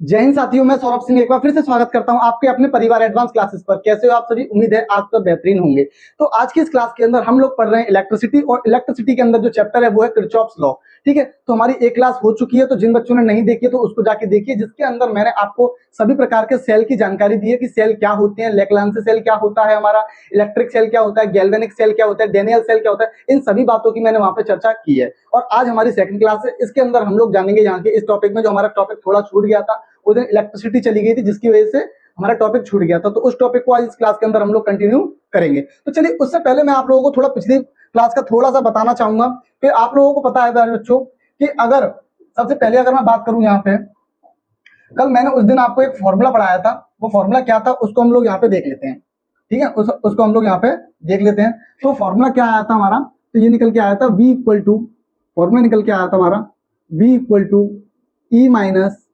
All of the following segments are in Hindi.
जय हिंद साथियों, मैं सौरभ सिंह एक बार फिर से स्वागत करता हूं आपके अपने परिवार एडवांस क्लासेस पर। कैसे हो आप सभी? उम्मीद है आज तो बेहतरीन होंगे। तो आज की इस क्लास के अंदर हम लोग पढ़ रहे हैं इलेक्ट्रिसिटी, और इलेक्ट्रिसिटी के अंदर जो चैप्टर है वो है किरचॉफ्स लॉ। ठीक है, तो हमारी एक क्लास हो चुकी है, तो जिन बच्चों ने नहीं देखी है तो उसको जाके देखिए, जिसके अंदर मैंने आपको सभी प्रकार के सेल की जानकारी दी है कि सेल क्या होते हैं, लेक्लांसी सेल क्या होता है, हमारा इलेक्ट्रिक सेल क्या होता है, गैल्वेनिक सेल क्या होता है, डेनियल सेल क्या होता है, इन सभी बातों की मैंने वहां पे चर्चा की है। और आज हमारी सेकंड क्लास है, इसके अंदर हम लोग जानेंगे यहाँ के इस टॉपिक में जो हमारा टॉपिक थोड़ा छूट गया था, उस दिन इलेक्ट्रिसिटी चली गई थी जिसकी वजह से हमारा टॉपिक छूट गया था, तो उस टॉपिक को आज इस क्लास के अंदर हम लोग कंटिन्यू करेंगे। तो चलिए, उससे पहले मैं आप लोगों को थोड़ा पिछली क्लास का थोड़ा सा बताना चाहूंगा कि आप लोगों को पता है प्यारे बच्चों कि अगर सबसे पहले अगर मैं बात करूं यहाँ पे, कल मैंने उस दिन आपको एक फॉर्मूला पढ़ाया था, वो फॉर्मूला क्या था उसको हम लोग यहाँ पे देख लेते हैं। ठीक है, उसको हम लोग यहाँ पे देख लेते हैं। तो फॉर्मूला क्या आया था हमारा, तो ये निकल के आया था V इक्वल टू, फॉर्मूला निकल के आया था हमारा V equal to E minus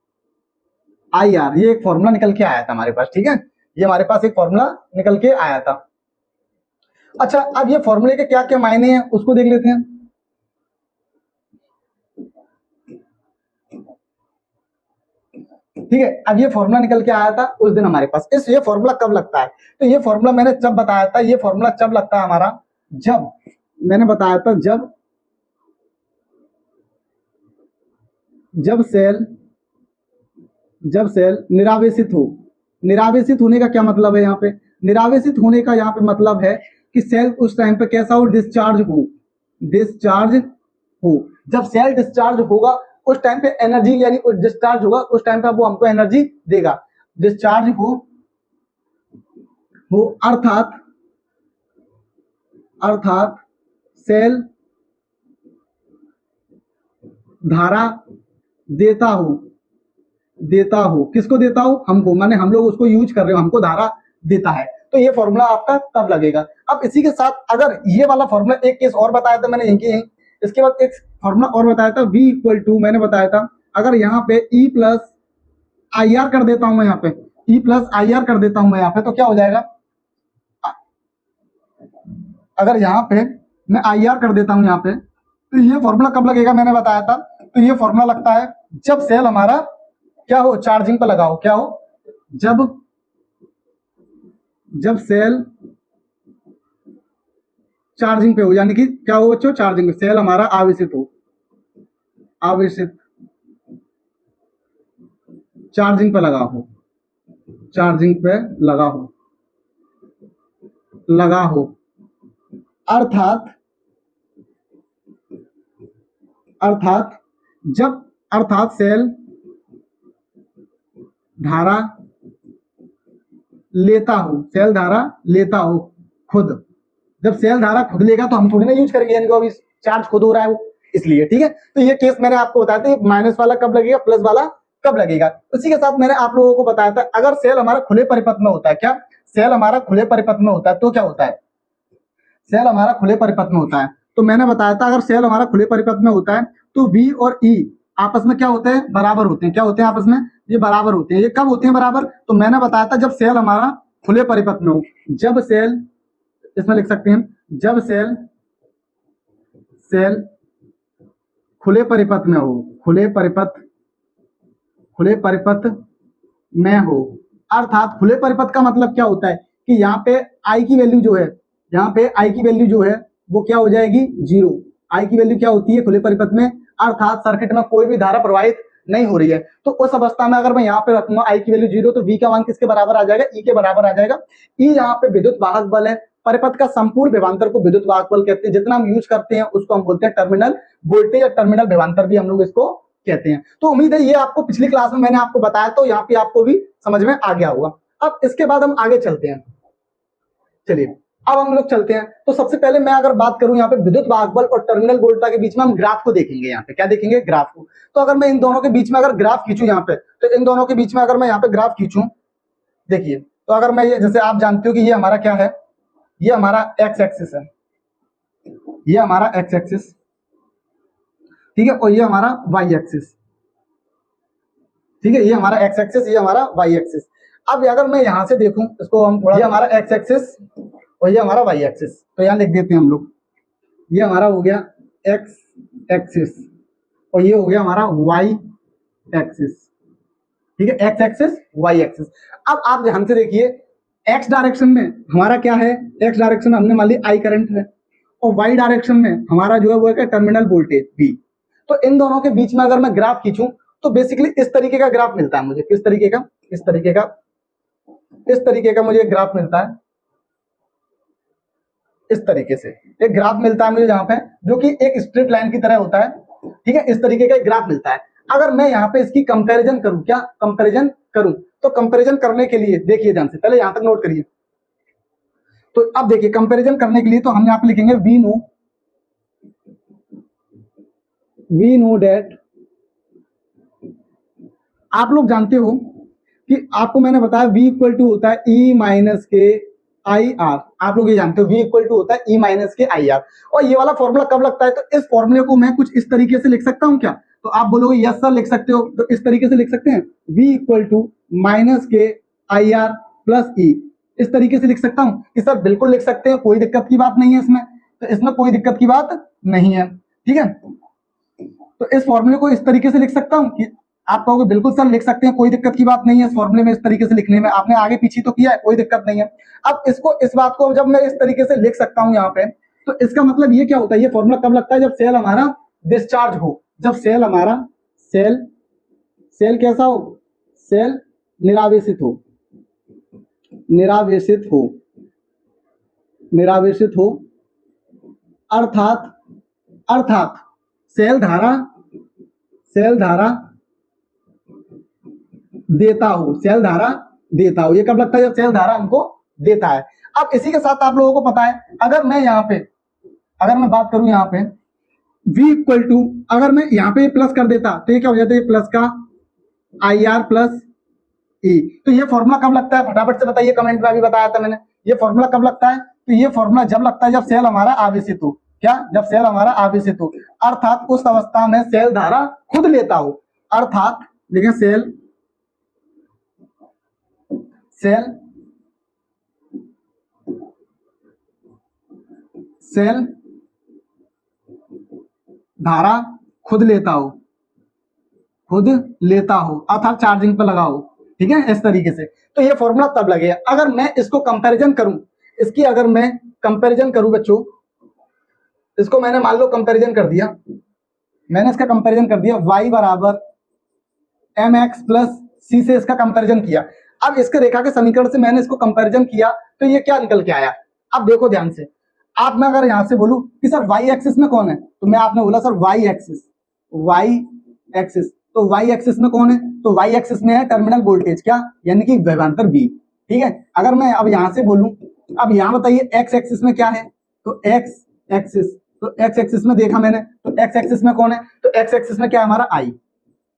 I R. ये एक फॉर्मूला निकल के आया था हमारे पास। ठीक है, ये हमारे पास एक फॉर्मूला निकल के आया था। अच्छा, अब ये फॉर्मूले के क्या क्या मायने हैं उसको देख लेते हैं। ठीक है, अब ये फॉर्मूला निकल के आया था उस दिन हमारे पास। ये फॉर्मूला कब लगता है, तो ये फॉर्मूला मैंने जब बताया था, ये फॉर्मूला जब लगता है हमारा, जब मैंने बताया था जब सेल निरावेशित हो। निरावेशित होने का क्या मतलब है यहाँ पे? निरावेशित होने का यहाँ पे मतलब है कि सेल उस टाइम पे कैसा हो, डिस्चार्ज हो। जब सेल डिस्चार्ज होगा उस टाइम पे एनर्जी, यानी डिस्चार्ज होगा उस टाइम पे वो हमको एनर्जी देगा। डिस्चार्ज हो अर्थात सेल धारा देता हो। किसको देता हो? हमको, माने हम लोग उसको यूज कर रहे हो, हमको धारा देता है। तो ये फॉर्मूला आपका तब लगेगा। अब इसी के साथ अगर ये वाला फॉर्मूला, एक केस और बताया था मैंने यहीं, इसके बाद एक फॉर्मूला और बताया था V इक्वल टू, मैंने बताया था अगर यहाँ पे E प्लस आई आर कर देता हूं मैं, यहाँ पे E प्लस आई आर कर देता हूं मैं यहाँ पे, तो क्या हो जाएगा? अगर यहाँ पे मैं आई आर कर देता हूं यहाँ पे, तो ये फॉर्मूला कब लगेगा मैंने बताया था, तो ये फॉर्मूला लगता है जब सेल हमारा क्या हो, चार्जिंग पे लगा हो। क्या हो? जब सेल चार्जिंग पे हो, यानी कि क्या हो बच्चों, चार्जिंग पे सेल हमारा आवेशित चार्जिंग पे लगा हो, चार्जिंग पे लगा हो अर्थात सेल धारा लेता हो खुद। जब सेल धारा खुद लेगा तो हम थोड़ी ना यूज करेंगे, यानी कि अभी चार्ज खुद हो रहा है वो, इसलिए। ठीक है, तो ये केस मैंने आपको बताया था, माइनस वाला कब लगेगा, प्लस वाला कब लगेगा। उसी के साथ मैंने आप लोगों को बताया था अगर सेल हमारा खुले परिपथ में होता है, क्या सेल हमारा खुले परिपथ में होता है तो क्या होता है? सेल हमारा खुले परिपथ में होता है, तो मैंने बताया था अगर सेल हमारा खुले परिपथ में होता है तो V और E आपस में क्या होते हैं, बराबर होते हैं। क्या होते हैं आपस में? ये बराबर होते हैं। ये कब होते हैं बराबर? तो मैंने बताया था जब सेल हमारा खुले परिपथ में हो। जब सेल, इसमें लिख सकते हैं, जब सेल खुले परिपथ में हो, खुले परिपथ में हो। अर्थात खुले परिपथ का मतलब क्या होता है कि यहाँ पे आई की वैल्यू जो है वो क्या हो जाएगी, जीरो। आई की वैल्यू क्या होती है खुले परिपथ में? अर्थात सर्किट में कोई भी धारा प्रवाहित नहीं हो रही है। तो उस अवस्था में अगर मैं यहाँ पे रखूंगा आई की वैल्यू जीरो, तो V का मान किसके बराबर आ जाएगा? E के बराबर आ जाएगा। E यहाँ पे विद्युत वाहक बल है। परिपथ का संपूर्ण विभवांतर को विद्युत वाहक बल कहते हैं। जितना हम यूज करते हैं उसको हम बोलते हैं टर्मिनल वोल्टेज, या टर्मिनल विभवांतर भी हम लोग इसको कहते हैं। तो उम्मीद है ये आपको पिछली क्लास में मैंने आपको बताया, तो यहाँ पे आपको भी समझ में आ गया होगा। अब इसके बाद हम आगे चलते हैं। चलिए, अब हम लोग चलते हैं। तो सबसे पहले मैं अगर बात करूं यहाँ पे विद्युत वाहक बल और टर्मिनल वोल्टा के बीच में, हम ग्राफ को देखेंगे। यहाँ पे क्या देखेंगे? ग्राफ को। तो अगर मैं इन दोनों के बीच में अगर ग्राफ खींचूं यहाँ पे, तो इन दोनों के बीच में अगर मैं यहाँ पे ग्राफ खींचूं, देखिए, तो अगर मैं ये, जैसे आप जानते हो कि ये हमारा क्या है, ये हमारा एक्स एक्सिस है, ये हमारा एक्स एक्सिस, ठीक है, और ये हमारा वाई एक्सिस। ठीक है, ये हमारा एक्स एक्सिस, ये हमारा वाई एक्सिस। अब अगर मैं यहां से देखूं इसको, हम थोड़ा, ये हमारा एक्स एक्सिस और ये हमारा वाई एक्सिस, तो यहां लिख देते हैं हम लोग, ये हमारा हो गया एक्स एक्सिस और ये हो गया हमारा वाई एक्सिस। ठीक है, एक्स एक्सिस वाई एक्सिस। अब आप ध्यान से देखिए, एक्स डायरेक्शन में हमारा क्या है, एक्स डायरेक्शन में हमने मान ली आई करंट है, और वाई डायरेक्शन में हमारा जो है वो है टर्मिनल वोल्टेज बी। तो इन दोनों के बीच में अगर मैं ग्राफ खींचूं तो बेसिकली इस तरीके का ग्राफ मिलता है मुझे। किस तरीके का, इस तरीके का, इस तरीके का मुझे ग्राफ मिलता है। इस तरीके से एक ग्राफ मिलता है मुझे, जहां पे जो कि एक स्ट्रेट लाइन की तरह होता है, ठीक है, इस तरीके का एक ग्राफ मिलता है। अगर मैं यहाँ पे इसकी कंपैरिजन करूं, क्या कंपैरिजन करूं, तो कंपैरिजन करने के लिए देखिए ध्यान से, पहले यहां तक नोट करिए। तो अब देखिए कंपैरिजन करने के लिए तो हम यहाँ पे लिखेंगे वी नो डेट। आप लोग जानते हो कि आपको मैंने बताया v इक्वल टू होता है ई माइनस के आई आर। आप लोग ये जानते हो v इक्वल टू होता है ई माइनस के आई आर। और ये वाला फॉर्मूला कब लगता है, तो इस फॉर्मूले को मैं कुछ इस तरीके से लिख सकता हूं क्या, तो आप बोलोगे यस सर लिख सकते हो, तो इस तरीके से लिख सकते हैं v इक्वल टू माइनस के आई आर प्लस ई। इस तरीके से लिख सकता हूं कि सर बिल्कुल लिख सकते हैं, कोई दिक्कत की बात नहीं है इसमें, तो इसमें कोई दिक्कत की बात नहीं है, ठीक है। तो इस फॉर्मूले को इस तरीके से लिख सकता हूं कि आप कहोगे बिल्कुल सर लिख सकते हैं, कोई दिक्कत की बात नहीं है इस फॉर्मूले में इस तरीके से लिखने में, आपने आगे पीछे तो किया है, कोई दिक्कत नहीं है। अब इसको, इस बात को जब मैं इस तरीके से लिख सकता हूं यहाँ पे, तो इसका मतलब ये क्या होता है, ये फॉर्मूला कब लगता है, जब सेल हमारा डिस्चार्ज हो, जब सेल हमारा सेल कैसा हो, सेल निरावेशित हो, निरावेशित हो, निरावेशित हो, अर्थात सेल धारा देता हो, सेल धारा देता हो। ये कब लगता है, जब सेल धारा हमको देता है। अब इसी के साथ आप लोगों को पता है, अगर मैं यहाँ पे, अगर मैं बात करूं यहाँ पे v इक्वल टू, अगर मैं यहाँ पे प्लस कर देता तो ये क्या हो जाता है, प्लस का आई आर प्लस ई। तो ये फॉर्मूला कब लगता है, फटाफट से बताइए, कमेंट में अभी बताया था मैंने, ये फॉर्मूला कब लगता है, तो ये फॉर्मूला जब लगता है जब सेल हमारा आवेशित हो, क्या, जब सेल हमारा आवेशित हो, अर्थात उस अवस्था में सेल धारा खुद लेता हो, अर्थात देखिए सेल धारा खुद लेता हो, अर्थात चार्जिंग पे लगाओ, ठीक है, इस तरीके से। तो ये फॉर्मूला तब लगेगा। अगर मैं इसको कंपैरिजन करूं, इसकी अगर मैं कंपैरिजन करूं बच्चों, इसको मैंने मान लो कंपैरिजन कर दिया, मैंने इसका कंपैरिजन कर दिया y बराबर mx प्लस c से इसका कंपैरिजन किया। अब इसके रेखा के समीकरण से मैंने इसको कंपैरिजन किया, तो ये क्या निकल के आया। अब देखो ध्यान से, आप मैं अगर यहां से बोलूं कि सर y एक्सिस में कौन है, तो मैं आपने बोला सर y एक्सिस, तो y एक्सिस में कौन है, तो y एक्सिस में है टर्मिनल वोल्टेज, क्या, यानी कि विभवांतर V, ठीक है। अगर मैं अब यहां से बोलूं, अब यहां बताइए x एक्सिस में क्या है, तो x एक्सिस में देखा मैंने, तो x एक्सिस में कौन है, तो x एक्सिस में क्या है हमारा I,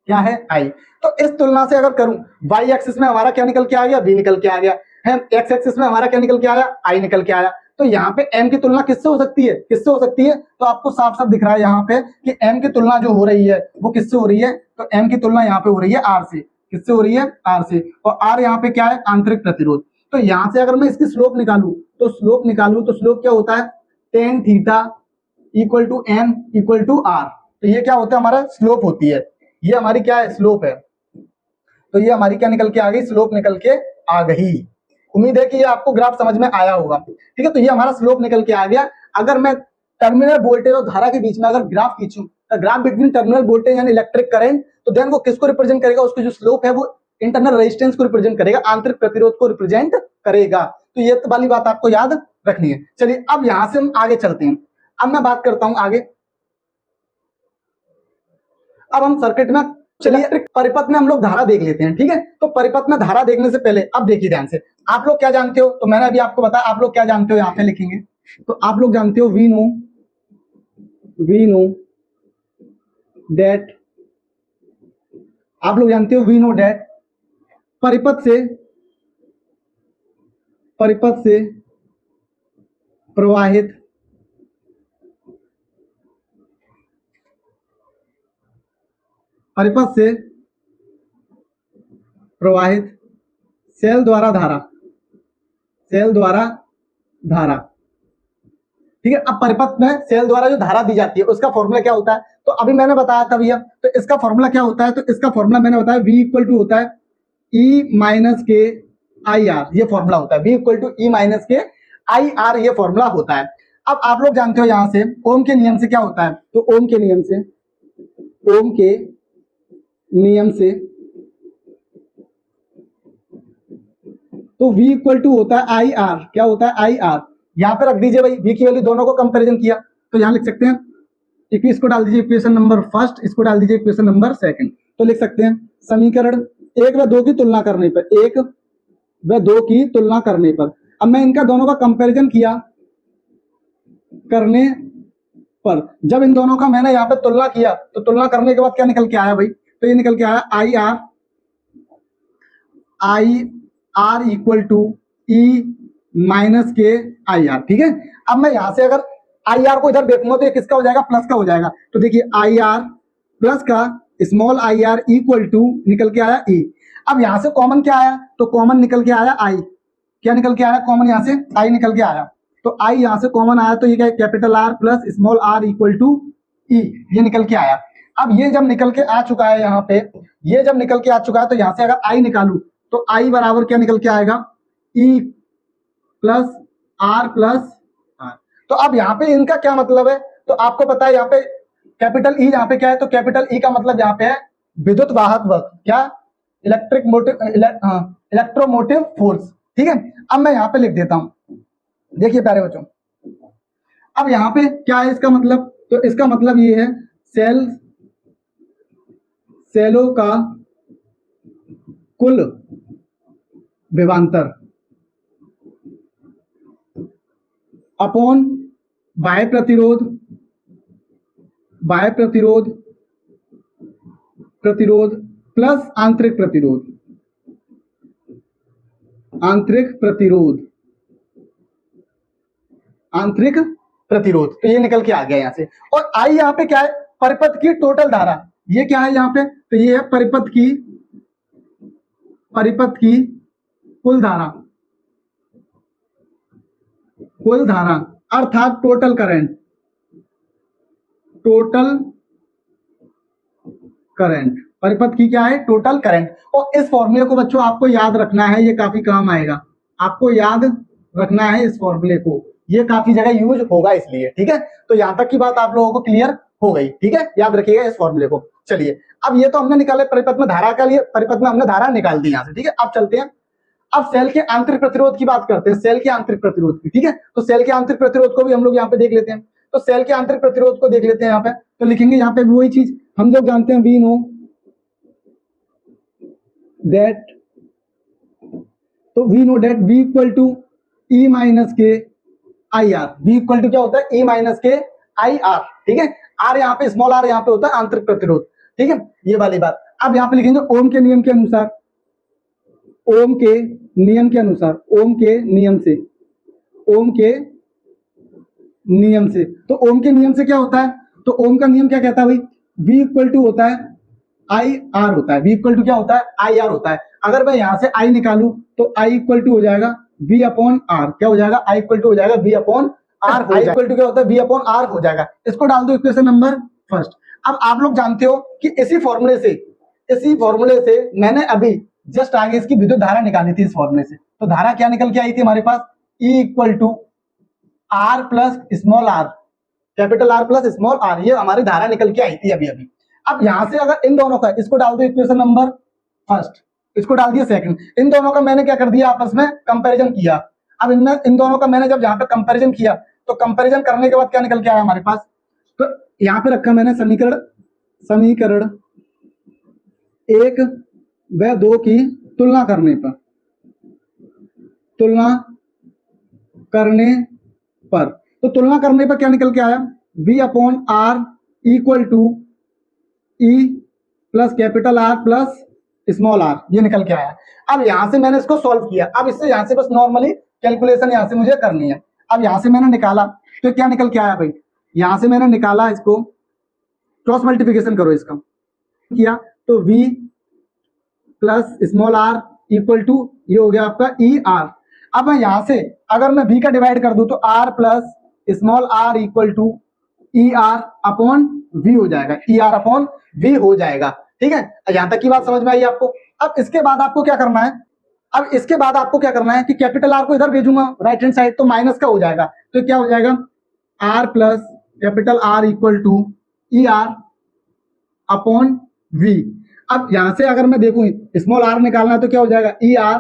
क्या है I। तो इस तुलना से अगर करूं, y एक्सिस में हमारा क्या निकल के आ गया, V निकल के आ गया है, x एक्सिस में हमारा क्या निकल के आया, I निकल के आया। तो यहाँ पे m की तुलना किससे हो सकती है, तो आपको साफ साफ दिख रहा है यहाँ पे कि m की तुलना जो हो रही है वो किससे हो रही है, तो m की तुलना यहाँ पे हो रही है R से, किससे हो रही है, R से, और R यहाँ पे क्या है, आंतरिक प्रतिरोध। तो यहाँ से अगर मैं इसकी स्लोप निकालू, तो स्लोप क्या होता है, tan theta equal to n equal to R। तो ये क्या होता है, हमारा स्लोप होती है, ये हमारी क्या है, स्लोप है। तो ये हमारी क्या निकल के आ गई, स्लोप निकल के आ गई। उम्मीद है कि ये आपको ग्राफ समझ में आया होगा, ठीक है। तो ये हमारा स्लोप निकल के आ गया। अगर मैं टर्मिनल वोल्टेज और धारा के बीच में अगर ग्राफ खींचूं, graph between terminal voltage and electric current, तो देन वो किसको रिप्रेजेंट करेगा, उसकी जो स्लोप है वो इंटरनल रेजिस्टेंस को रिप्रेजेंट करेगा, आंतरिक प्रतिरोध को रिप्रेजेंट करेगा। तो ये वाली बात आपको याद रखनी है। चलिए अब यहां से हम आगे चलते हैं। अब मैं बात करता हूं आगे, अब हम सर्किट में, चलिए परिपथ में हम लोग धारा देख लेते हैं, ठीक है। तो परिपथ में धारा देखने से पहले अब देखिए ध्यान से, आप लोग क्या जानते हो, तो मैंने अभी आपको बताया, आप लोग क्या जानते हो, यहां पे लिखेंगे। तो आप लोग जानते हो वी नो दैट, आप लोग जानते हो वी नो दैट परिपथ से प्रवाहित सेल द्वारा धारा, ठीक है। अब परिपथ में सेल द्वारा जो धारा दी जाती है उसका फॉर्मूला क्या होता है, तो अभी मैंने बताया था भैया, तो इसका फॉर्मूला क्या होता है, तो इसका फॉर्मूला मैंने बताया v इक्वल टू होता है ई माइनस के आई आर, ये फॉर्मूला होता है। V equal to E minus के आई आर, ये फॉर्मूला होता है। अब आप लोग जानते हो यहां से ओम के नियम से क्या होता है, तो ओम के नियम से तो V इक्वल टू होता है आई आर, क्या होता है आई आर। यहां पे रख दीजिए भाई, V की वैल्यू दोनों को कंपैरिजन किया तो यहां लिख सकते हैं, इसको डाल दीजिए इक्वेशन नंबर फर्स्ट, इसको डाल दीजिए इक्वेशन नंबर सेकंड, तो लिख सकते हैं समीकरण 1 व 2 की तुलना करने पर, 1 व 2 की तुलना करने पर, अब मैं इनका दोनों का कंपैरिजन किया करने पर, जब इन दोनों का मैंने यहाँ पे तुलना किया तो तुलना करने के बाद क्या निकल के आया भाई, तो ये निकल के आया I R equal to E minus के आई आर। ठीक है, अब मैं यहां से अगर आई आर को इधर देखूंगा तो ये किसका हो जाएगा, प्लस का हो जाएगा। तो देखिए आई आर प्लस का small I R equal to निकल के आया ई। अब यहां से कॉमन क्या आया, तो कॉमन निकल के आया आई, क्या निकल के आया कॉमन, यहां से आई निकल के आया, तो आई यहां से कॉमन आया, तो ये क्या capital R plus small are equal to E, ये निकल के आया। अब ये जब निकल के आ चुका है यहाँ पे, ये जब निकल के आ चुका है तो यहां से अगर आई निकालू तो आई बराबर क्या निकल के आएगा, E plus R plus R. तो अब यहाँ पे इनका क्या मतलब है, तो आपको पता है यहाँ पे कैपिटल ई, यहाँ पे क्या है, तो कैपिटल ई का मतलब यहाँ पे है विद्युत वाहक बल, क्या इलेक्ट्रोमोटिव फोर्स। ठीक है, अब मैं यहाँ पे लिख देता हूं, देखिए प्यारे बच्चों, अब यहाँ पे क्या है इसका मतलब, तो इसका मतलब ये है सेलों का कुल विभवांतर अपॉन बाह्य प्रतिरोध प्लस आंतरिक प्रतिरोध, तो ये निकल के आ गया यहां से। और आई यहाँ पे क्या है, परिपथ की टोटल धारा, ये क्या है यहाँ पे, तो ये है परिपथ की कुल धारा अर्थात टोटल करंट, परिपथ की क्या है, टोटल करंट। और इस फॉर्मूले को बच्चों आपको याद रखना है, ये काफी काम आएगा, आपको याद रखना है इस फॉर्मूले को, ये काफी जगह यूज होगा इसलिए। ठीक है, तो यहां तक की बात आप लोगों को क्लियर हो गई। ठीक है, याद रखिएगा इस फॉर्मूले को। चलिए, अब ये तो हमने निकाले परिपथ में धारा का लिए, परिपथ में हमने धारा निकाल दी यहां से। ठीक है, अब चलते हैं, अब सेल के आंतरिक प्रतिरोध की बात करते हैं, सेल के आंतरिक प्रतिरोध की। ठीक है, तो सेल के आंतरिक प्रतिरोध को भी हम लोग यहाँ पे देख लेते हैं, तो सेल के आंतरिक प्रतिरोध को देख लेते हैं यहाँ पे, तो लिखेंगे यहाँ पे वही चीज हम लोग जानते हैं, वी नो दैट, तो we know that V equal to E minus के I R, V equal to क्या होता है, ई माइनस के आई आर। ठीक है, आर यहाँ पे स्मॉल आर यहाँ पे होता है आंतरिक प्रतिरोध। ठीक है, ये वाली बात। अब यहाँ पे लिखेंगे ओम के नियम के अनुसार, ओम के नियम से, तो ओम के नियम से क्या होता है, तो ओम का नियम क्या कहता है भाई, V इक्वल टू होता है आई आर होता है, V इक्वल टू क्या होता है, आई आर होता है। अगर मैं यहां से आई निकालू तो आई इक्वल टू हो जाएगा V अपॉन आर, क्या हो जाएगा, आई इक्वल टू हो जाएगा V upon R, I equal to क्या होता है, V अपॉन आर हो जाएगा। इसको डाल दो इक्वेशन नंबर फर्स्ट। अब आप लोग जानते हो कि इसी फॉर्मूले से मैंने अभी जस्ट आगे इसकी विद्युत धारा निकाली थी इस फॉर्मूले से, तो धारा क्या निकल के आई थी हमारे पास, E equal to R plus small R, capital R plus small R, ये हमारी धारा निकल के आई थी अभी। अब यहां से अगर इन दोनों का, इसको डाल दो इक्वेशन नंबर फर्स्ट, इसको डाल दिया सेकंड, इन दोनों का मैंने क्या कर दिया, आपस में कंपैरिजन किया। अब इनमें इन दोनों का मैंने जब यहाँ पे कंपैरिजन किया तो कंपैरिजन करने के बाद क्या निकल के आया हमारे पास, तो यहाँ पे रखा मैंने समीकरण 1 व 2 की तुलना करने पर, तो तुलना करने पर क्या निकल के आया, V upon R equal to E plus capital R plus small R, ये निकल के आया। अब यहां से मैंने इसको सॉल्व किया, अब इससे यहां से बस नॉर्मली कैलकुलेशन यहां से मुझे करनी है। अब यहां से मैंने निकाला तो क्या निकल के आया भाई, यहां से मैंने निकाला, इसको क्रॉस मल्टीप्लिकेशन करो, इसका किया तो V plus small are equal to, ये हो गया आपका ई आर। अब मैं यहां से अगर मैं V का डिवाइड कर दूं तो R plus small are equal to E R upon V हो जाएगा, ई आर अपॉन V हो जाएगा। ठीक है, यहां तक की बात समझ में आई आपको। अब इसके बाद आपको क्या करना है, अब इसके बाद आपको क्या करना है कि कैपिटल आर को इधर भेजूंगा राइट हैंड साइड, तो माइनस का हो जाएगा, तो क्या हो जाएगा R plus capital R equal to E R upon V. अब यहां से अगर मैं देखूं स्मॉल आर निकालना है तो क्या हो जाएगा E R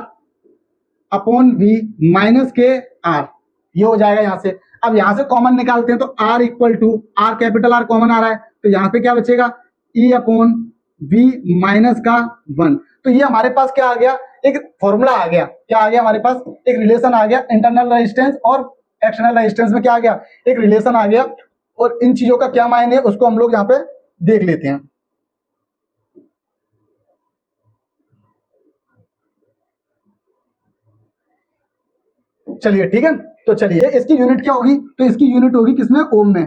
upon V minus के आर, ये हो जाएगा यहां से। अब यहां से कॉमन निकालते हैं तो R equal to R capital R common आ रहा है, तो यहां पे क्या बचेगा ई अपॉन वी माइनस का 1। तो ये हमारे पास क्या आ गया, एक फॉर्मूला आ गया, क्या आ गया हमारे पास, एक रिलेशन आ गया इंटरनल रेजिस्टेंस और एक्सटर्नल रेजिस्टेंस में क्या आ गया, एक रिलेशन आ गया। और इन चीजों का क्या मायने है उसको हम लोग यहाँ पे देख लेते हैं। चलिए ठीक है, तो चलिए इसकी यूनिट क्या होगी, तो इसकी यूनिट होगी किसमें, ओम में,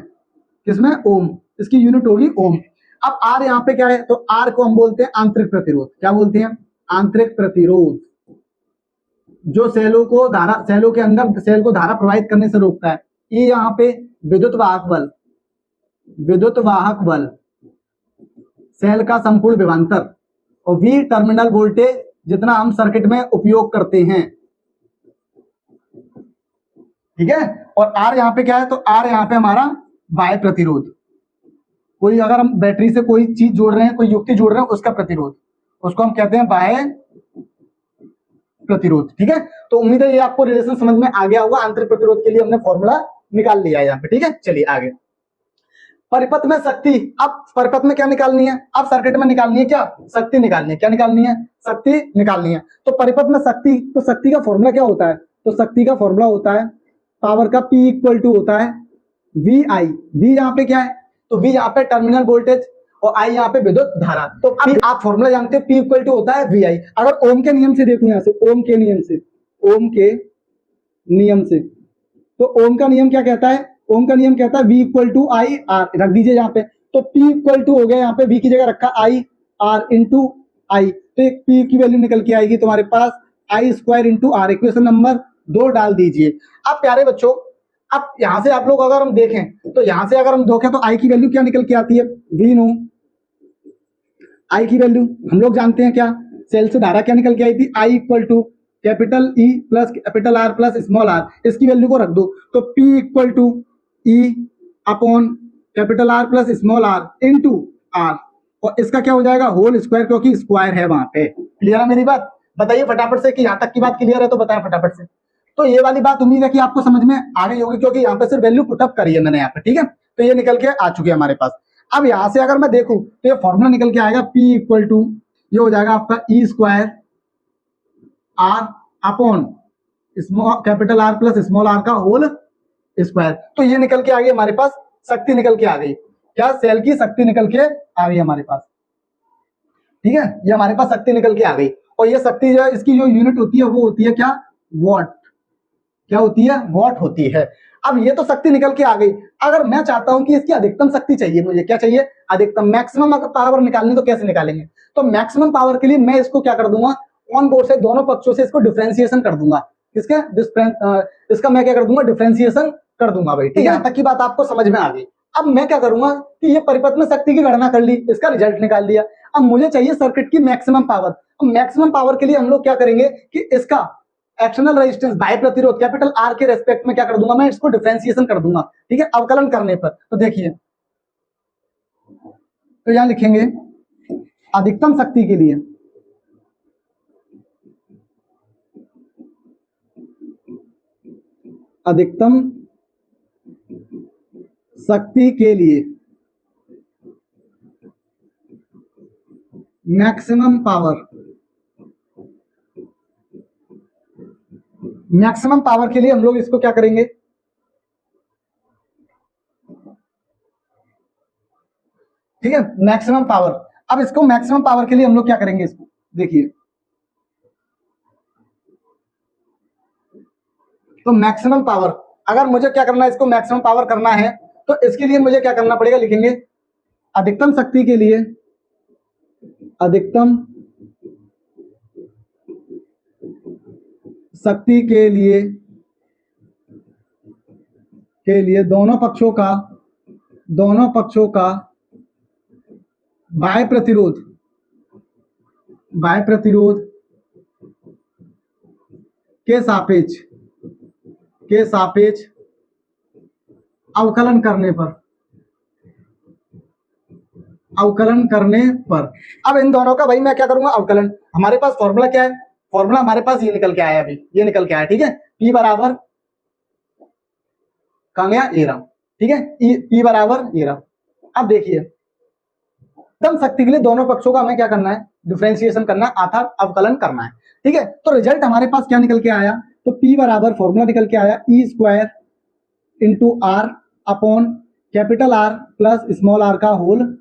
किसमें ओम, इसकी यूनिट होगी ओम। अब आर यहाँ पे क्या है, तो आर को हम बोलते हैं आंतरिक प्रतिरोध, क्या बोलते हैं आंतरिक प्रतिरोध, जो सेलों को धारा, सेलों के अंदर सेल को धारा प्रवाहित करने से रोकता है। ये यहाँ पे विद्युत वाहक बल, विद्युत वाहक बल, सेल का संपूर्ण विभवांतर, और वी टर्मिनल वोल्टेज जितना हम सर्किट में उपयोग करते हैं, ठीक है। और आर यहाँ पे क्या है, तो आर यहाँ पे हमारा बाह्य प्रतिरोध, कोई अगर हम बैटरी से कोई चीज जोड़ रहे हैं, कोई युक्ति जोड़ रहे हैं, उसका प्रतिरोध, उसको हम कहते हैं बाह्य प्रतिरोध, ठीक है। तो उम्मीद है ये आपको रिलेशन समझ में आ गया होगा। आंतरिक प्रतिरोध के लिए हमने फॉर्मूला निकाल लिया है यहाँ पे, ठीक है। चलिए आगे, परिपथ में शक्ति, अब परिपथ में क्या निकालनी है, अब सर्किट में निकालनी है क्या, शक्ति निकालनी है, क्या निकालनी है, शक्ति निकालनी है। तो परिपथ में शक्ति, तो शक्ति का फॉर्मूला क्या होता है, तो शक्ति का फॉर्मूला होता है पावर का P इक्वल टू होता है वी आई, वी यहाँ पे क्या है, तो वी यहाँ पे टर्मिनल वोल्टेज और आई यहाँ पे विद्युत धारा। तो आप फॉर्मूला जानते हैं P इक्वल टू होता है वी आई। अगर ओम के नियम से देखो, यहाँ से ओम के नियम से, ओम के नियम से, तो ओम का नियम क्या कहता है, ओम का नियम कहता है V equal to I R, रख दीजिए यहाँ पे, तो P इक्वल टू हो गया, यहाँ पे V की जगह रखा आई आर इंटू आई, तो एक P की वैल्यू निकल के आएगी तुम्हारे पास I square into R, equation number 2 डाल दीजिए। अब प्यारे बच्चों, अब यहां से आप लोग अगर हम देखें, तो यहां से अगर हम देखें तो आई की वैल्यू क्या निकल के आती है, वी नो आई की वैल्यू हम लोग जानते हैं क्या, सेल से धारा क्या निकल के आई थी, I equal to capital E plus capital R plus small r, इसकी वैल्यू को रख दो, तो P equal to E upon capital R plus small r into R, और इसका क्या हो जाएगा होल स्क्वायर, क्योंकि स्क्वायर है वहां पे। क्लियर है मेरी बात, बताइए फटाफट से कि यहां तक की बात क्लियर है तो बताएं फटाफट से। तो ये वाली बात उम्मीद है कि आपको समझ में आ गई होगी, क्योंकि यहाँ पे सिर्फ वैल्यू पुटअप करी है मैंने यहाँ पे, ठीक है। तो ये निकल के आ चुकी है हमारे पास। अब यहां से अगर मैं देखूं तो ये फॉर्मूला निकल के आएगा P इक्वल टू, ये हो जाएगा आपका E square R upon small capital R plus small r का होल स्क्वायर। तो ये निकल के आ गई हमारे पास, शक्ति निकल के आ गई, क्या सेल की शक्ति निकल के आ गई हमारे पास, ठीक है। ये हमारे पास शक्ति निकल के आ गई, और ये शक्ति जो है इसकी जो यूनिट होती है वो होती है क्या, वॉट, क्या होती है, वॉट होती है। अब ये तो शक्ति निकल के आ गई, अगर मैं चाहता हूं कि इसकी अधिकतम शक्ति चाहिए मुझे, क्या चाहिए, अधिकतम, मैक्सिमम अगर पावर निकालनी तो कैसे निकालेंगे, तो मैक्सिमम पावर के लिए मैं इसको क्या कर दूंगा, ऑन बोर्ड से दोनों पक्षों से इसको डिफरेंशिएशन कर दूंगा, किसके इसका मैं क्या कर दूंगा, डिफरेंशिएशन कर दूंगा भाई, ठीक है। यहाँ तक की बात आपको समझ में आ गई। अब मैं क्या करूंगा कि ये परिपथ में शक्ति की गणना कर ली, इसका रिजल्ट निकाल लिया, अब मुझे चाहिए सर्किट की मैक्सिमम पावर। मैक्सिमम पावर के लिए हम लोग क्या करेंगे कि इसका एक्सटर्नल रेजिस्टेंस बाह्य प्रतिरोध कैपिटल आर के रेस्पेक्ट में क्या कर दूंगा, मैं इसको डिफरेंशिएशन कर दूंगा, ठीक है, अवकलन करने पर। तो देखिए, तो यहां लिखेंगे अधिकतम शक्ति के लिए, अधिकतम शक्ति के लिए मैक्सिमम पावर, मैक्सिमम पावर के लिए हम लोग इसको क्या करेंगे, ठीक है, मैक्सिमम पावर। अब इसको मैक्सिमम पावर के लिए हम लोग क्या करेंगे, इसको देखिए, तो मैक्सिमम पावर, अगर मुझे क्या करना है, इसको मैक्सिमम पावर करना है तो इसके लिए मुझे क्या करना पड़ेगा, लिखेंगे अधिकतम शक्ति के लिए, अधिकतम शक्ति के लिए दोनों पक्षों का बाह्य प्रतिरोध, बाह्य प्रतिरोध के सापेक्ष अवकलन करने पर अब इन दोनों का भाई मैं क्या करूंगा, अवकलन। हमारे पास फॉर्मूला क्या है, फॉर्मूला हमारे पास ये निकल के आया, अभी ये निकल के आया, ठीक है। P बराबर कहां गया, ये रहा, ठीक है। P बराबर ये रहा। अब देखिए एकदम शक्ति के लिए दोनों पक्षों का हमें क्या करना है, डिफरेंशिएशन करना है अर्थात अवकलन करना है, ठीक है। तो रिजल्ट हमारे पास क्या निकल के आया, तो P बराबर फॉर्मूला निकल के आया E square into R upon capital R plus small r का होल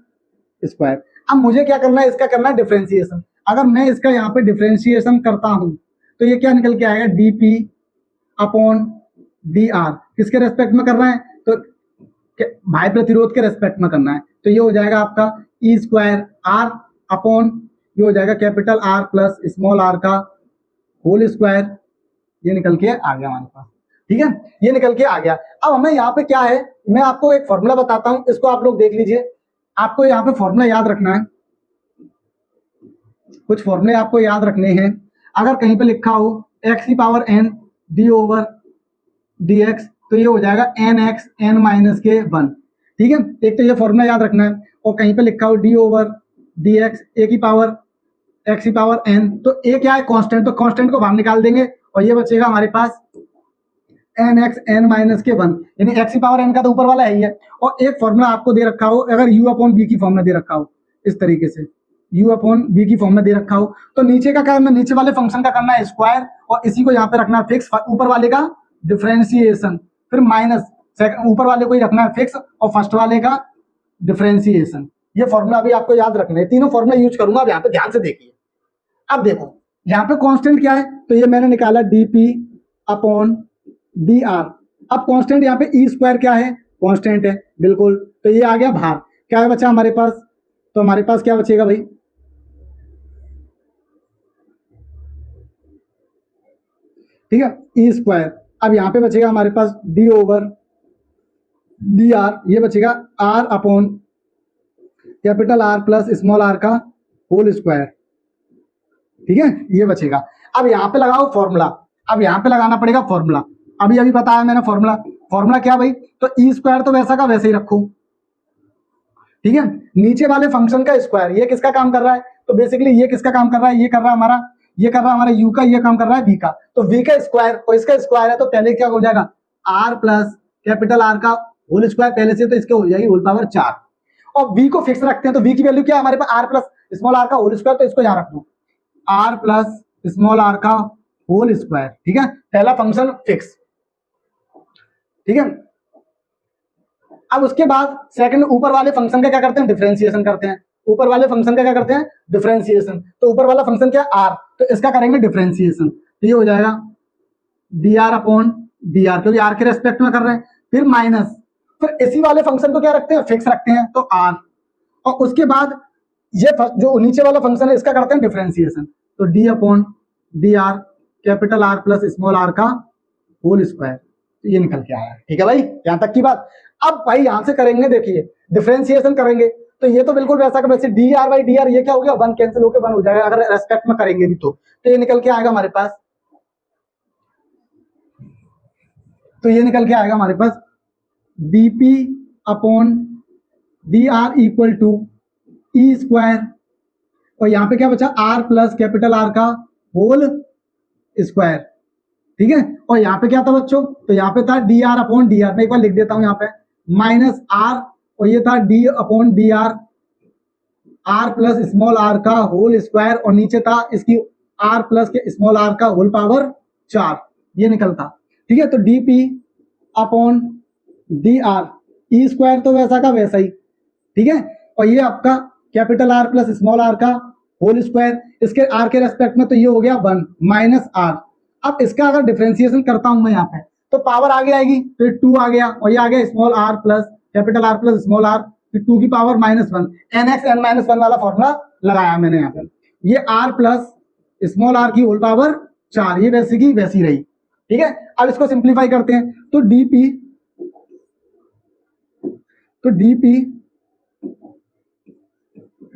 स्क्वायर। अब मुझे क्या करना है, इसका करना है डिफरेंशिएशन। अगर मैं इसका यहाँ पे डिफरेंशिएशन करता हूं तो ये क्या निकल के आएगा, dP अपॉन dr। किसके रेस्पेक्ट में करना है, तो बाह्य प्रतिरोध के रेस्पेक्ट में करना है, तो ये हो जाएगा आपका E स्क्वायर R अपॉन ये हो जाएगा capital R plus small r का होल स्क्वायर। ये निकल के आ गया हमारे पास, ठीक है, ये निकल के आ गया। अब हमें यहाँ पे क्या है, मैं आपको एक फॉर्मूला बताता हूं, इसको आप लोग देख लीजिए। आपको यहाँ पे फॉर्मूला याद रखना है, कुछ फॉर्मूले आपको याद रखने हैं। अगर कहीं पे लिखा हो x की power n d over dx, तो ये हो जाएगा nx n माइनस के 1, ठीक है। एक तो ये फॉर्मूला याद रखना है, और कहीं पे लिखा हो d ओवर dx a की पावर x की पावर n, तो a क्या है, कांस्टेंट, तो कांस्टेंट को बाहर निकाल देंगे और ये बचेगा हमारे पास nx n माइनस के 1, यानी x की पावर n का तो ऊपर वाला है ही है। और एक फॉर्मूला आपको दे रखा हो, अगर u अपॉन b की फॉर्म में दे रखा हो, इस तरीके से u अपॉन b की फॉर्म में दे रखा हो, तो नीचे का करना, नीचे वाले फंक्शन का करना है स्क्वायर, और इसी को यहाँ पे रखना है फिक्स, ऊपर वाले का डिफरेंशिएशन, फिर माइनस ऊपर वाले को ही रखना है फिक्स और फर्स्ट वाले का डिफरेंशिएशन। ये फॉर्मूला अभी आपको याद रखना है, तीनों फॉर्मूला यूज करूंगा। अब यहाँ पे ध्यान से देखिए, अब देखो यहाँ पे कांस्टेंट क्या है, तो ये मैंने निकाला dP अपॉन dr। अब कांस्टेंट यहाँ पे E स्क्वायर क्या है, कांस्टेंट है बिल्कुल, तो ये आ गया बाहर। क्या बचा हमारे पास, तो हमारे पास क्या बचेगा भाई, ठीक है, E स्क्वायर। अब यहाँ पे बचेगा हमारे पास d ओवर dr, ये बचेगा r upon capital R plus small r का होल स्क्वायर, ठीक है, ये बचेगा। अब यहाँ पे लगाओ फॉर्मूला, अब यहाँ पे लगाना पड़ेगा फॉर्मूला। अभी बताया मैंने फॉर्मूला, फॉर्मूला क्या भाई, तो E स्क्वायर तो वैसा का वैसे ही रखो, ठीक है। नीचे वाले फंक्शन का स्क्वायर, ये किसका काम कर रहा है, तो बेसिकली ये किसका काम कर रहा है, ये कर रहा है हमारा, ये कर रहा है हमारा u का, ये काम कर रहा है v का, तो v का स्क्वायर और इसका स्क्वायर है, तो पहले क्या हो जाएगा r प्लस कैपिटल R का होल स्क्वायर पहले से, तो इसके हो जाएगी होल पावर 4। और v को फिक्स रखते हैं, तो v की वैल्यू क्या है हमारे पास, r प्लस स्मॉल r का होल स्क्वायर, तो इसको यहाँ रख दो r प्लस स्मॉल r का होल स्क्वायर, ठीक है, पहला फंक्शन फिक्स, ठीक है। अब उसके बाद सेकंड ऊपर वाले फंक्शन का क्या करते हैं, डिफरेंशिएशन करते हैं। ऊपर वाले फंक्शन का क्या करते हैं, डिफरेंशिएशन, तो ऊपर वाला फंक्शन क्या है r, तो इसका करेंगे डिफरेंशिएशन, तो ये हो जाएगा dr अपॉन dr, क्योंकि r के रेस्पेक्ट में कर रहे हैं, फिर माइनस, फिर इसी वाले फंक्शन को क्या रखते हैं, फिक्स रखते हैं, तो r, और उसके बाद ये जो नीचे वाला फंक्शन है इसका करते हैं डिफरेंशिएशन, तो d upon dr capital R plus small r का होल स्क्वायर, तो ये निकल के आया, ठीक है भाई, यहां तक की बात। अब भाई यहां से करेंगे, देखिए डिफरेंशिएशन करेंगे, तो ये तो बिल्कुल वैसा का वैसे dr बाई dr, ये क्या हो गया, 1 कैंसिल होकर 1 हो जाएगा, अगर रेस्पेक्ट में करेंगे भी तो ये निकल के आएगा हमारे पास, तो ये निकल के आएगा हमारे पास dP upon dr equal to E square, और यहाँ पे क्या बचा, r प्लस कैपिटल R का होल स्क्वायर, ठीक है। और यहाँ पे क्या था बच्चों, तो यहाँ पे था dr अपॉन dr, मैं एक बार लिख देता हूं यहाँ पे माइनस r, और ये था d upon dr r plus small r का होल स्क्वायर, और नीचे था इसकी r प्लस के स्मॉल r का होल पावर 4, ये निकलता, ठीक है। तो dP upon dr, E square तो वैसा का वैसा ही, ठीक है, और ये आपका capital R plus small r का होल स्क्वायर, इसके r के रेस्पेक्ट में, तो ये हो गया 1 माइनस r। अब इसका अगर डिफरेंशिएशन करता हूं मैं यहाँ पे, तो पावर आगे आएगी, तो ये 2 आ गया, और ये आ गया small r plus capital R plus small r, फिर 2 की पावर -1, nx n माइनस 1 वाला फॉर्मूला लगाया मैंने यहाँ पे। ये r प्लस स्मॉल r की होल पावर 4, ये वैसी की वैसी रही, ठीक है। अब इसको सिंप्लीफाई करते हैं, तो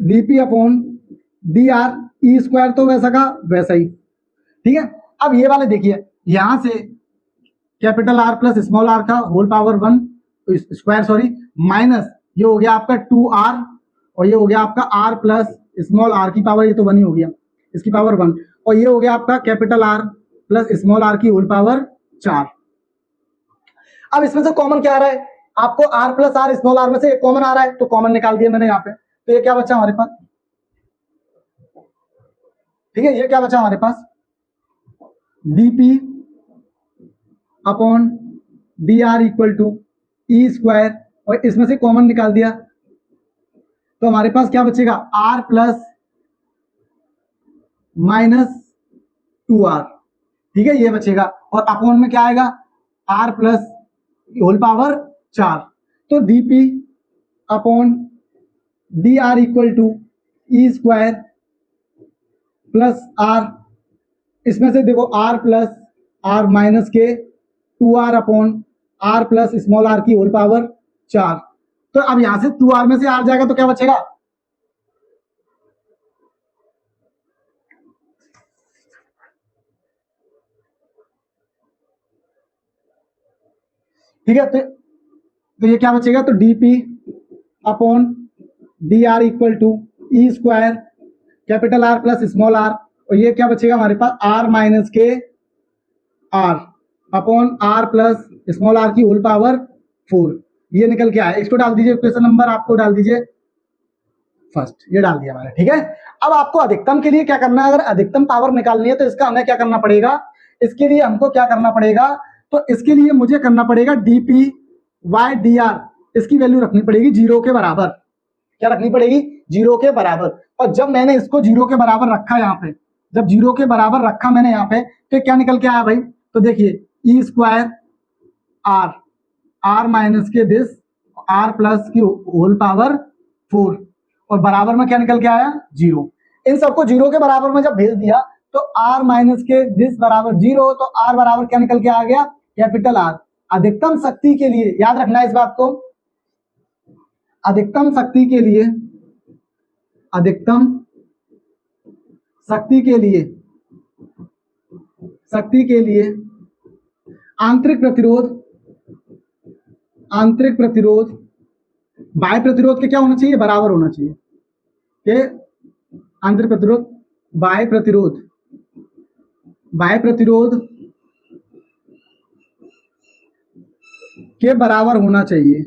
dP upon D R E square तो वैसा का वैसा ही, ठीक है। अब ये वाले देखिए, यहां से capital R plus small r का whole power 1 square, sorry, minus ये हो गया आपका 2r, और ये हो गया आपका r प्लस स्मॉल आर की पावर, ये तो 1 ही हो गया, इसकी पावर 1, और ये हो गया आपका capital R plus small R की होल पावर 4। अब इसमें से कॉमन क्या आ रहा है, आपको r plus R small R में से एक कॉमन आ रहा है, तो कॉमन निकाल दिया मैंने यहाँ पे, तो ये क्या बचा हमारे पास, ठीक है, ये क्या बचा हमारे पास, dp upon D R equal to E square, और इसमें से कॉमन निकाल दिया, तो हमारे पास क्या बचेगा, r प्लस माइनस 2r, ठीक है, ये बचेगा, और अपॉन में क्या आएगा, r प्लस होल पावर 4, तो dp upon D R equal to E square plus r, इसमें से देखो r प्लस r माइनस के 2r upon r plus small r की होल पावर 4, तो अब यहां से 2r में से r जाएगा तो क्या बचेगा, ठीक है, तो ये क्या बचेगा, तो dp upon D R equal to E square capital R plus small R, और ये क्या बचेगा हमारे पास, r माइनस के r upon r plus small r की होल पावर 4, ये निकल के आया। इसको डाल दीजिए, क्वेश्चन नंबर आपको डाल दीजिए फर्स्ट, ये डाल दिया मैंने, ठीक है। अब आपको अधिकतम के लिए क्या करना है, अगर अधिकतम पावर निकालनी है तो इसका हमें क्या करना पड़ेगा, इसके लिए हमको क्या करना पड़ेगा, तो इसके लिए मुझे करना पड़ेगा dp बाय dr, इसकी वैल्यू रखनी पड़ेगी 0 के बराबर, क्या रखनी पड़ेगी, 0 के बराबर, और जब मैंने इसको 0 के बराबर रखा यहाँ पे, जब 0 के बराबर रखा मैंने यहाँ पे, तो क्या निकल के आया भाई, तो देखिए ई स्क्वायर आर माइनस के दिस आर प्लस की होल पावर 4, और बराबर में क्या निकल के आया, 0। इन सबको 0 के बराबर में जब भेज दिया तो r माइनस के दिस बराबर 0, तो r बराबर क्या निकल के आ गया, कैपिटल R। अधिकतम शक्ति के लिए याद रखना है इस बात को, अधिकतम शक्ति के लिए, अधिकतम शक्ति के लिए, शक्ति के लिए आंतरिक प्रतिरोध, आंतरिक प्रतिरोध बाह्य प्रतिरोध के क्या होना चाहिए, बराबर होना चाहिए, के आंतरिक प्रतिरोध बाह्य प्रतिरोध, बाह्य प्रतिरोध के बराबर होना चाहिए,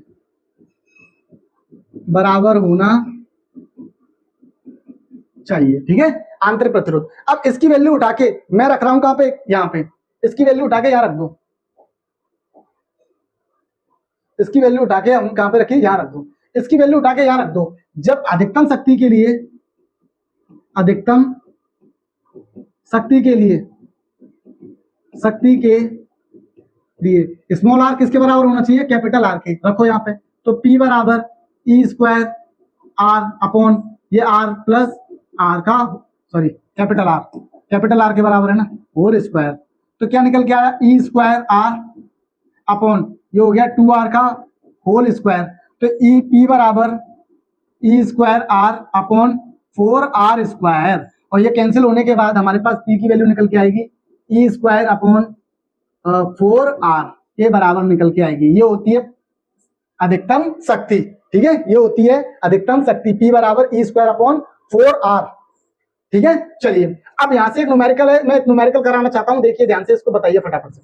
बराबर होना चाहिए, ठीक है, आंतरिक प्रतिरोध। अब इसकी वैल्यू उठा के मैं रख रहा हूं कहां पे, यहां पे, इसकी वैल्यू उठा के यहां रख दो, इसकी वैल्यू उठा के हम कहां पे रखिए, यहां रख दो, इसकी वैल्यू उठा के यहां रख दो। जब अधिकतम शक्ति के लिए, अधिकतम शक्ति के लिए, शक्ति के लिए स्मॉल आर किसके बराबर होना चाहिए, कैपिटल आर के, रखो यहाँ पे, तो P बराबर ई स्क्वायर आर अपॉन ये आर प्लस आर का, सॉरी कैपिटल आर के बराबर है ना, होल स्क्वायर, तो क्या निकल के आया, ई स्क्वायर आर अपॉन ये हो गया 2r का होल स्क्वायर, तो ई पी बराबर E square R upon 4r square, और ये कैंसिल होने के बाद हमारे पास p की वैल्यू निकल के आएगी ई स्क्वायर अपॉन 4r, ये बराबर निकल के आएगी। ये होती है अधिकतम शक्ति, ठीक है, ये होती है अधिकतम शक्ति, p बराबर ई स्क्वायर अपॉन 4r, ठीक है। चलिए अब यहां से एक न्यूमेरिकल है, मैं एक न्यूमेरिकल कराना चाहता हूं, देखिए ध्यान से, इसको बताइए फटाफट से,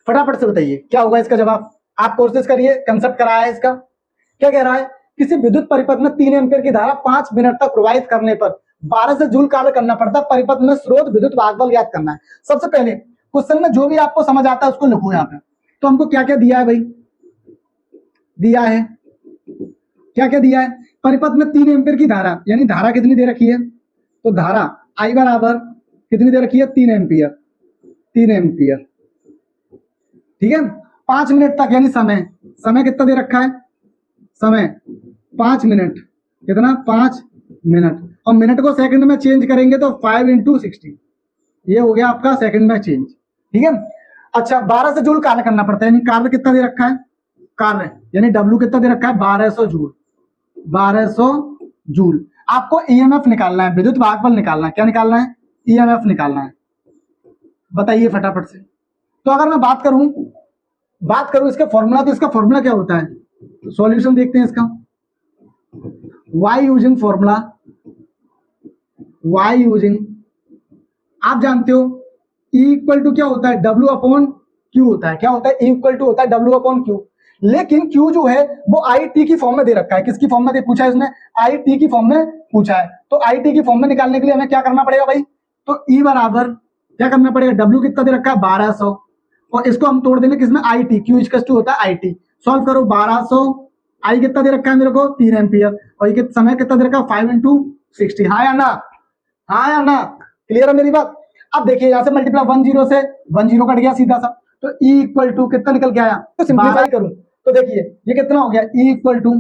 फटाफट से बताइए क्या होगा इसका जवाब। आप कोशिश करिए, कंसेप्ट कराया है इसका। क्या कह रहा है, किसी विद्युत परिपथ में 3 एम्पीयर की धारा 5 मिनट तक प्रवाहित करने पर 12 से जूल कार्य करना पड़ता है, परिपथ में स्रोत विद्युत भागबल ज्ञात करना है। सबसे पहले क्वेश्चन में जो भी आपको समझ आता है उसको लिखो यहाँ पे। तो हमको क्या क्या दिया है भाई, दिया है, क्या क्या दिया है, परिपथ में 3 एम्पीयर की धारा, यानी धारा कितनी दे रखी है, तो धारा I बराबर कितनी दे रखी है, 3 एम्पीयर, 3 एम्पीयर, ठीक है। 5 मिनट तक, यानी समय, समय कितना दे रखा है, समय 5 मिनट, कितना, 5 मिनट, और मिनट को सेकंड में चेंज करेंगे तो 5 × 60, ये हो गया आपका सेकंड में चेंज, ठीक है। अच्छा 12 से जूल कार्य करना पड़ता है, यानी कार्य कितना दे रखा है, कार्य यानी W कितना दे रखा है, 1200 जूल, 1200 जूल। आपको ईएमएफ निकालना है, विद्युत भागफल निकालना है। क्या निकालना है? ईएमएफ निकालना है। बताइए फटाफट से। तो अगर मैं बात करूं इसका फॉर्मूला, तो इसका फॉर्मूला क्या होता है? तो सॉल्यूशन देखते हैं इसका। y यूजिंग आप जानते हो E इक्वल टू क्या होता है? W अपॉन Q होता है। क्या होता है? E इक्वल टू होता है W अपॉन Q। लेकिन Q जो है वो IT की फॉर्म में दे रखा है। किसकी फॉर्म में दे पूछा है इसने? IT की फॉर्म में पूछा है। तो IT की फॉर्म में निकालने के लिए हमें क्या करना पड़ेगा भाई? तो E बराबर क्या करना पड़ेगा? W कितना दे रखा है? 1200, और इसको हम तोड़ देंगे किसमें? IT। Q इक्वल टू होता है IT। सॉल्व करो 1200, I कितना दे रखा है मेरे को? 3 एम्पियर, और ये समय कितना दे रखा है? 5 × 60। हाँ या ना? हाँ या ना? क्लियर है मेरी बात? अब देखिए यहाँ से मल्टीप्लाई 10 से 10 कट गया सीधा सा, तो E इक्वल टू कितना निकल के आया? तो सिंप्लीफाई करूं तो देखिए ये कितना हो गया? E इक्वल टू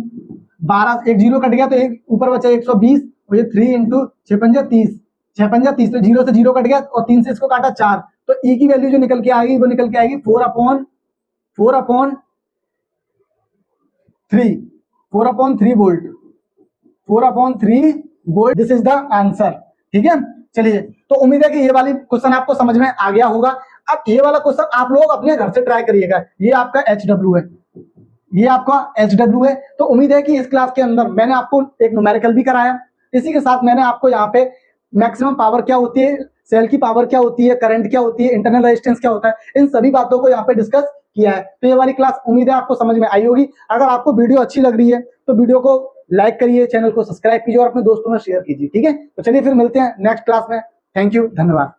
12, एक 0 कट गया तो एक ऊपर बचा 120, और ये 3 × 6 × 30, 6 × 30, तो 0 से 0 कट गया और 3 से इसको काटा 4, तो E की वैल्यू जो निकल के आएगी वो निकल के आएगी 4/3 volt. 4/3 volt, this is the answer. ठीक है, चलिए, तो उम्मीद है कि ये वाली क्वेश्चन आपको समझ में आ गया होगा। अब ये वाला क्वेश्चन आप लोग अपने घर से ट्राई करिएगा। ये आपका HW है, ये आपका HW है। तो उम्मीद है कि इस क्लास के अंदर मैंने आपको एक न्यूमेरिकल भी कराया, इसी के साथ मैंने आपको यहाँ पे मैक्सिमम पावर क्या होती है, सेल की पावर क्या होती है, करंट क्या होती है, इंटरनल रेजिस्टेंस क्या होता है, इन सभी बातों को यहाँ पे डिस्कस किया है। तो ये वाली क्लास उम्मीद है आपको समझ में आई होगी। अगर आपको वीडियो अच्छी लग रही है तो वीडियो को लाइक करिए, चैनल को सब्सक्राइब कीजिए और अपने दोस्तों में शेयर कीजिए। ठीक है, तो चलिए फिर मिलते हैं नेक्स्ट क्लास में। थैंक यू, धन्यवाद।